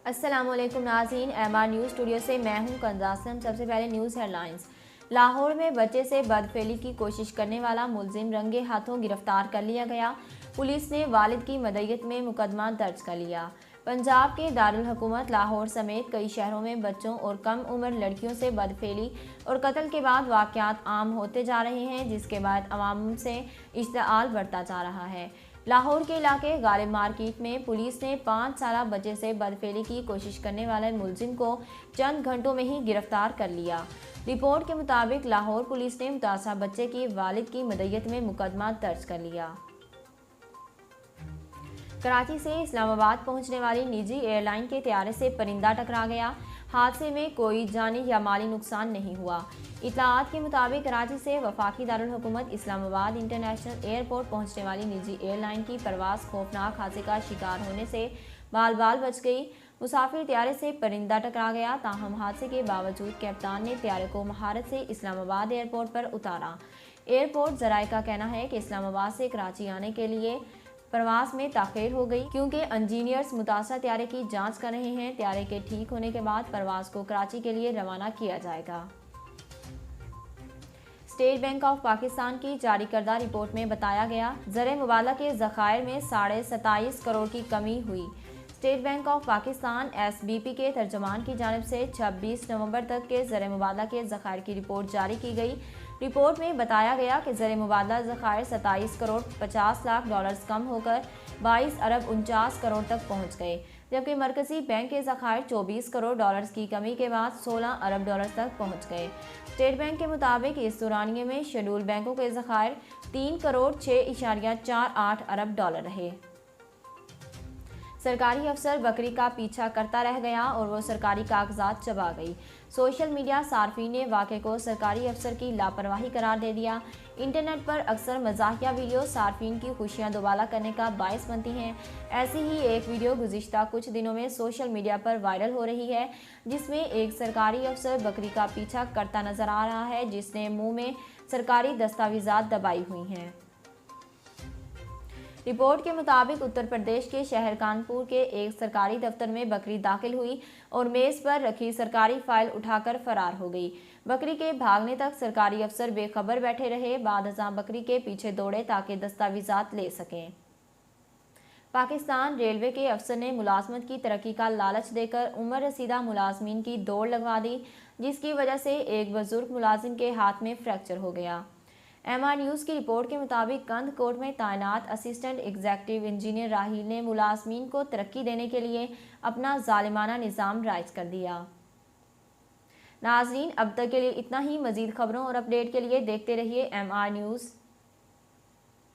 अस्सलाम वालेकुम नाज़रीन, एमआर न्यूज़ स्टूडियो से मैं हूं कंजासम। सबसे पहले न्यूज़ हेडलाइंस। लाहौर में बच्चे से बदफेली की कोशिश करने वाला मुलजिम रंगे हाथों गिरफ्तार कर लिया गया। पुलिस ने वालिद की मदईयत में मुकदमा दर्ज कर लिया। पंजाब के दारुल हुकूमत लाहौर समेत कई शहरों में बच्चों और कम उम्र लड़कियों से बदफेली और कत्ल के बाद वाक़यात आम होते जा रहे हैं, जिसके बाद अवाम से इश्तिआल बढ़ता जा रहा है। लाहौर के इलाके गालिब मार्केट में पुलिस ने 5 साला बच्चे से बदफेली की कोशिश करने वाले मुलजिम को चंद घंटों में ही गिरफ्तार कर लिया। रिपोर्ट के मुताबिक लाहौर पुलिस ने मुतासा बच्चे की वालिद की मदईयत में मुकदमा दर्ज कर लिया। कराची से इस्लामाबाद पहुंचने वाली निजी एयरलाइन के तैयारे से परिंदा टकरा गया। हादसे में कोई जानी या माली नुकसान नहीं हुआ। इत्तलाआत के मुताबिक कराची से वफाकी दारुल हुकूमत इस्लामाबाद इंटरनेशनल एयरपोर्ट पहुंचने वाली निजी एयरलाइन की परवाज़ खौफनाक हादसे का शिकार होने से बाल बाल बच गई। मुसाफिर तैयारे से परिंदा टकरा गया। ताहम हादसे के बावजूद कप्तान ने तैयारे को महारत से इस्लामाबाद एयरपोर्ट पर उतारा। एयरपोर्ट ज़राए का कहना है कि इस्लामाबाद से कराची आने के लिए परवाज़ में ताख़ीर हो गई, क्योंकि इंजीनियर्स मुतासर तैयारे की जांच कर रहे हैं। तैयारे के ठीक होने के बाद परवाज़ को कराची के लिए रवाना किया जाएगा। स्टेट बैंक ऑफ पाकिस्तान की जारी करदा रिपोर्ट में बताया गया, ज़र मुबादला के ज़खायर में 27.5 करोड़ की कमी हुई। State bank of Pakistan SBP के तर्जमान की जानिब से 26 नवंबर तक के ज़र मुबादला के ज़खायर की रिपोर्ट जारी की गई। रिपोर्ट में बताया गया कि ज़र मुबादला ज़खायर 27 करोड़ 50 लाख डॉलर्स कम होकर 22 अरब 49 करोड़ तक पहुँच गए, जबकि मरकज़ी बैंक के ज़खायर 24 करोड़ डॉलर्स की कमी के बाद 16 अरब डॉलर्स तक पहुँच गए। स्टेट बैंक के मुताबिक इस दौरानिए में शेड्यूल बैंकों के ज़खायर 3 करोड़ 6.48 अरब डॉलर रहे। सरकारी अफसर बकरी का पीछा करता रह गया और वो सरकारी कागजात चबा गई। सोशल मीडिया सार्फिन ने वाक़े को सरकारी अफसर की लापरवाही करार दे दिया। इंटरनेट पर अक्सर मज़ाहिया वीडियो सार्फिन की खुशियां दुबाला करने का बायस बनती हैं। ऐसी ही एक वीडियो गुज़िश्ता कुछ दिनों में सोशल मीडिया पर वायरल हो रही है, जिसमें एक सरकारी अफसर बकरी का पीछा करता नजर आ रहा है, जिसने मुंह में सरकारी दस्तावेज़ात दबाई हुई हैं। रिपोर्ट के मुताबिक उत्तर प्रदेश के शहर कानपुर के एक सरकारी दफ्तर में बकरी दाखिल हुई और मेज़ पर रखी सरकारी फाइल उठाकर फरार हो गई। बकरी के भागने तक सरकारी अफसर बेखबर बैठे रहे। बाद अज़ां बकरी के पीछे दौड़े ताकि दस्तावेज़ात ले सकें। पाकिस्तान रेलवे के अफसर ने मुलाजमत की तरक्की का लालच देकर उम्र रसीदा मुलाजमीन की दौड़ लगवा दी, जिसकी वजह से एक बुजुर्ग मुलाजिम के हाथ में फ्रैक्चर हो गया। एमआर न्यूज़ की रिपोर्ट के मुताबिक कंध कोट में तैनात असिस्टेंट एग्जीक्यूटिव इंजीनियर राहील ने मुलाजमीन को तरक्की देने के लिए अपना जालिमाना निज़ाम राइज कर दिया। नाज़रीन, अब तक के लिए इतना ही। मज़ीद खबरों और अपडेट के लिए देखते रहिए एमआर न्यूज़।